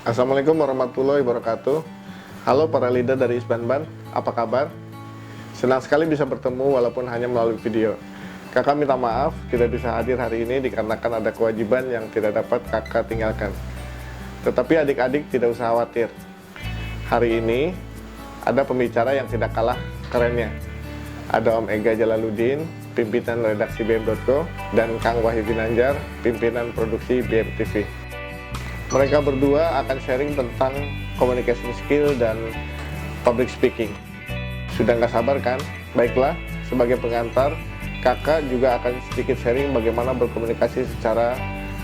Assalamualaikum warahmatullahi wabarakatuh. Halo para leader dari Isbanban, apa kabar? Senang sekali bisa bertemu walaupun hanya melalui video. Kakak minta maaf tidak bisa hadir hari ini dikarenakan ada kewajiban yang tidak dapat kakak tinggalkan. Tetapi adik-adik tidak usah khawatir. Hari ini ada pembicara yang tidak kalah kerennya. Ada Om Ega Jalaluddin, pimpinan redaksi BM.co, dan Kang Wahyu Ginanjar, pimpinan produksi BMTV. Mereka berdua akan sharing tentang communication skill dan public speaking. Sudah nggak sabar kan? Baiklah, sebagai pengantar, kakak juga akan sedikit sharing bagaimana berkomunikasi secara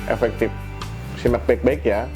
efektif. Simak baik-baik ya.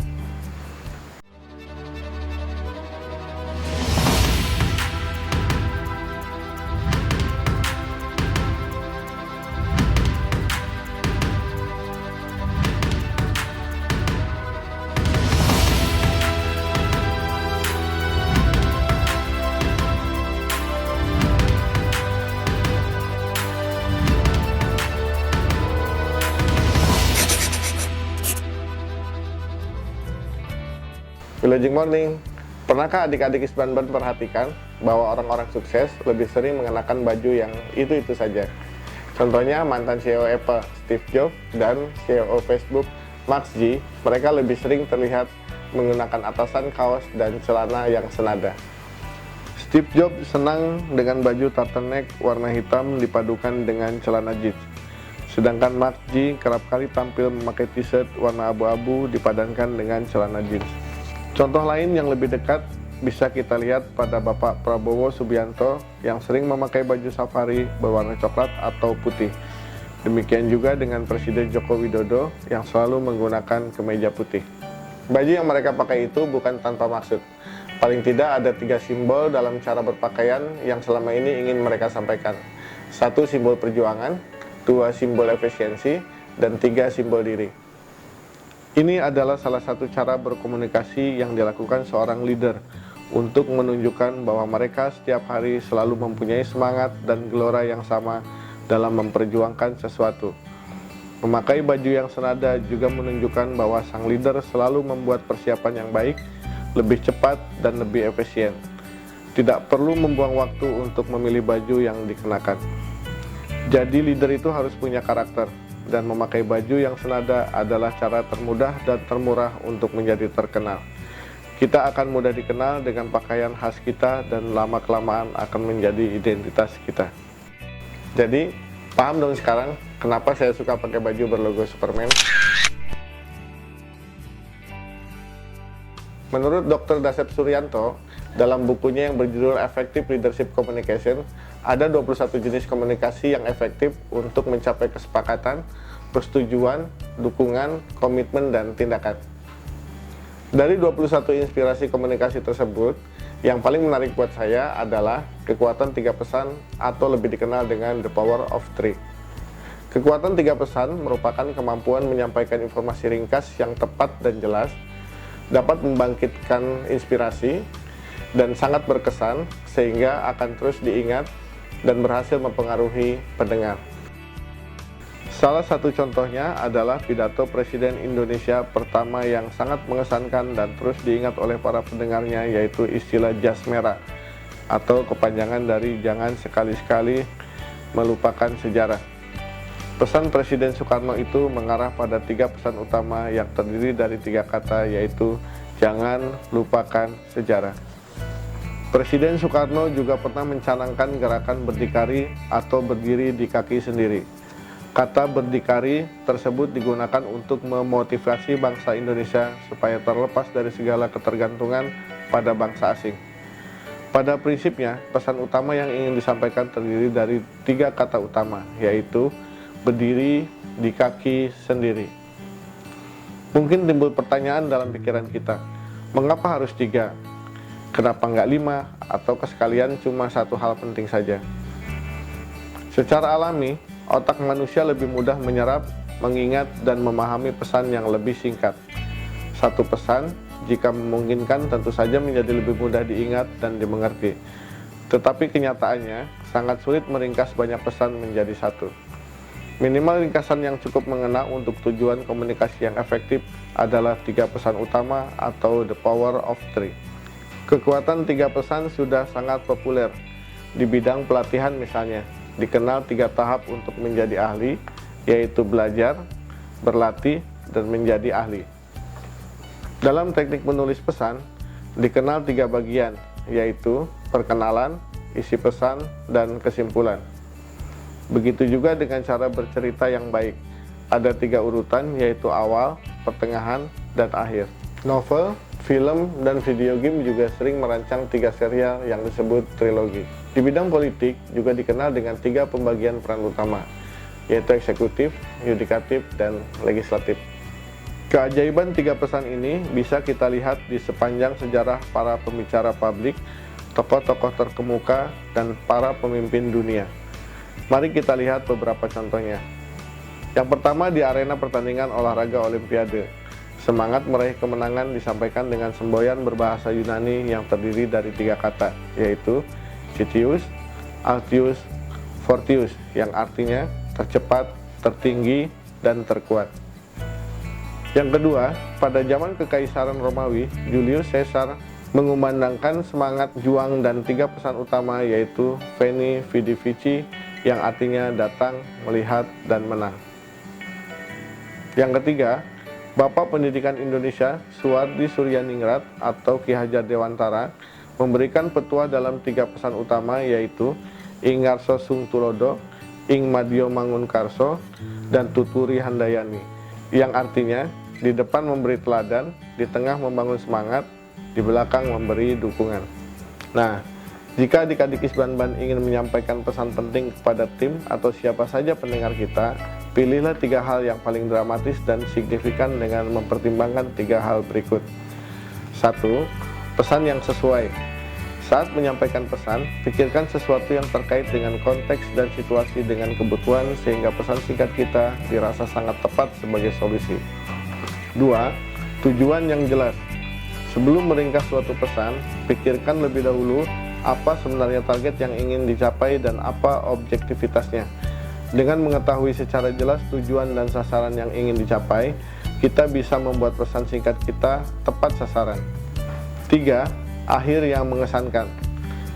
Villaging Morning. Pernahkah adik-adik Isbanban perhatikan bahwa orang-orang sukses lebih sering mengenakan baju yang itu-itu saja? Contohnya mantan CEO Apple, Steve Jobs, dan CEO Facebook, Mark G. Mereka lebih sering terlihat menggunakan atasan, kaos, dan celana yang senada. Steve Jobs senang dengan baju turtleneck warna hitam dipadukan dengan celana jeans. Sedangkan Mark G kerap kali tampil memakai t-shirt warna abu-abu dipadankan dengan celana jeans. Contoh lain yang lebih dekat bisa kita lihat pada Bapak Prabowo Subianto yang sering memakai baju safari berwarna coklat atau putih. Demikian juga dengan Presiden Joko Widodo yang selalu menggunakan kemeja putih. Baju yang mereka pakai itu bukan tanpa maksud. Paling tidak ada 3 simbol dalam cara berpakaian yang selama ini ingin mereka sampaikan. 1 simbol perjuangan, 2 simbol efisiensi, dan 3 simbol diri. Ini adalah salah satu cara berkomunikasi yang dilakukan seorang leader untuk menunjukkan bahwa mereka setiap hari selalu mempunyai semangat dan gelora yang sama dalam memperjuangkan sesuatu. Memakai baju yang senada juga menunjukkan bahwa sang leader selalu membuat persiapan yang baik, lebih cepat, dan lebih efisien. Tidak perlu membuang waktu untuk memilih baju yang dikenakan. Jadi leader itu harus punya karakter. Dan memakai baju yang senada adalah cara termudah dan termurah untuk menjadi terkenal. Kita akan mudah dikenal dengan pakaian khas kita dan lama-kelamaan akan menjadi identitas kita. Jadi, paham dong sekarang kenapa saya suka pakai baju berlogo Superman? Menurut Dr. Dasep Suryanto, dalam bukunya yang berjudul Effective Leadership Communication, ada 21 jenis komunikasi yang efektif untuk mencapai kesepakatan, persetujuan, dukungan, komitmen, dan tindakan. Dari 21 inspirasi komunikasi tersebut, yang paling menarik buat saya adalah kekuatan 3 pesan atau lebih dikenal dengan the power of 3. Kekuatan 3 pesan merupakan kemampuan menyampaikan informasi ringkas yang tepat dan jelas, dapat membangkitkan inspirasi, dan sangat berkesan sehingga akan terus diingat dan berhasil mempengaruhi pendengar. Salah satu contohnya adalah pidato Presiden Indonesia pertama yang sangat mengesankan dan terus diingat oleh para pendengarnya, yaitu istilah jas merah atau kepanjangan dari jangan sekali-sekali melupakan sejarah. Pesan Presiden Soekarno itu mengarah pada 3 pesan utama yang terdiri dari 3 kata, yaitu jangan lupakan sejarah. Presiden Soekarno juga pernah mencanangkan gerakan berdikari atau berdiri di kaki sendiri. Kata berdikari tersebut digunakan untuk memotivasi bangsa Indonesia supaya terlepas dari segala ketergantungan pada bangsa asing. Pada prinsipnya, pesan utama yang ingin disampaikan terdiri dari 3 kata utama, yaitu berdiri di kaki sendiri. Mungkin timbul pertanyaan dalam pikiran kita, mengapa harus 3? Kenapa nggak 5? Atau sekalian cuma 1 hal penting saja? Secara alami, otak manusia lebih mudah menyerap, mengingat, dan memahami pesan yang lebih singkat. 1 pesan, jika memungkinkan, tentu saja menjadi lebih mudah diingat dan dimengerti. Tetapi kenyataannya, sangat sulit meringkas banyak pesan menjadi 1. Minimal ringkasan yang cukup mengena untuk tujuan komunikasi yang efektif adalah 3 pesan utama atau the power of 3. Kekuatan 3 pesan sudah sangat populer di bidang pelatihan misalnya. Dikenal 3 tahap untuk menjadi ahli, yaitu belajar, berlatih, dan menjadi ahli. Dalam teknik menulis pesan, dikenal 3 bagian, yaitu perkenalan, isi pesan, dan kesimpulan. Begitu juga dengan cara bercerita yang baik. Ada 3 urutan, yaitu awal, pertengahan, dan akhir. Novel, film, dan video game juga sering merancang 3 serial yang disebut trilogi. Di bidang politik juga dikenal dengan 3 pembagian peran utama, yaitu eksekutif, yudikatif, dan legislatif. Keajaiban 3 pesan ini bisa kita lihat di sepanjang sejarah para pembicara publik, tokoh-tokoh terkemuka, dan para pemimpin dunia. Mari kita lihat beberapa contohnya. Yang pertama, di arena pertandingan olahraga Olimpiade. Semangat meraih kemenangan disampaikan dengan semboyan berbahasa Yunani yang terdiri dari 3 kata, yaitu Citius, Altius, Fortius, yang artinya tercepat, tertinggi, dan terkuat. Yang kedua, pada zaman Kekaisaran Romawi, Julius Caesar mengumandangkan semangat juang dan 3 pesan utama, yaitu Veni, Vidi, Vici, yang artinya datang, melihat, dan menang. Yang ketiga, Bapak Pendidikan Indonesia Suwardi Suryaningrat atau Ki Hajar Dewantara memberikan petua dalam 3 pesan utama, yaitu Ing Ngarso Sung Tulodo, Ing Madya Mangunkarso, dan Tuturi Handayani, yang artinya di depan memberi teladan, di tengah membangun semangat, di belakang memberi dukungan. Nah, jika adik-adik Isbanban ingin menyampaikan pesan penting kepada tim atau siapa saja pendengar kita, pilihlah 3 hal yang paling dramatis dan signifikan dengan mempertimbangkan 3 hal berikut. 1. Pesan yang sesuai. Saat menyampaikan pesan, pikirkan sesuatu yang terkait dengan konteks dan situasi dengan kebutuhan sehingga pesan singkat kita dirasa sangat tepat sebagai solusi. 2. Tujuan yang jelas. Sebelum meringkas suatu pesan, pikirkan lebih dahulu apa sebenarnya target yang ingin dicapai dan apa objektivitasnya. Dengan mengetahui secara jelas tujuan dan sasaran yang ingin dicapai, kita bisa membuat pesan singkat kita tepat sasaran. 3. Akhir yang mengesankan.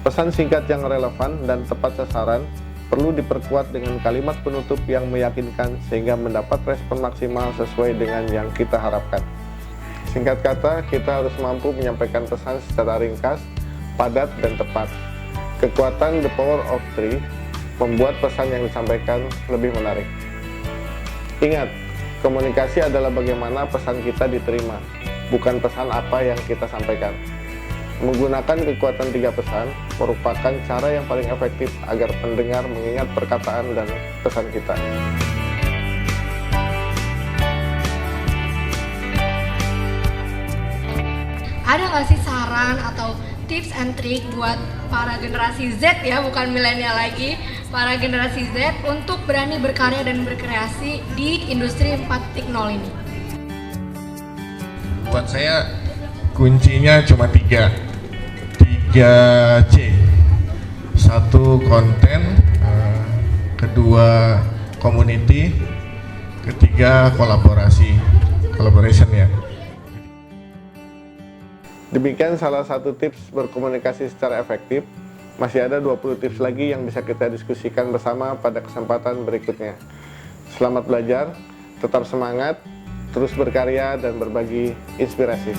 Pesan singkat yang relevan dan tepat sasaran perlu diperkuat dengan kalimat penutup yang meyakinkan sehingga mendapat respon maksimal sesuai dengan yang kita harapkan. Singkat kata, kita harus mampu menyampaikan pesan secara ringkas, padat, dan tepat. Kekuatan the power of 3 membuat pesan yang disampaikan lebih menarik. Ingat, komunikasi adalah bagaimana pesan kita diterima, bukan pesan apa yang kita sampaikan. Menggunakan kekuatan 3 pesan merupakan cara yang paling efektif agar pendengar mengingat perkataan dan pesan kita. Ada nggak sih saran atau tips and trick buat para generasi Z ya, bukan milenial lagi, para generasi Z untuk berani berkarya dan berkreasi di industri 4.0 ini? Buat saya kuncinya cuma 3C. 1 konten, 2 community, 3 collaboration ya. Demikian salah satu tips berkomunikasi secara efektif. Masih ada 20 tips lagi yang bisa kita diskusikan bersama pada kesempatan berikutnya. Selamat belajar, tetap semangat, terus berkarya dan berbagi inspirasi.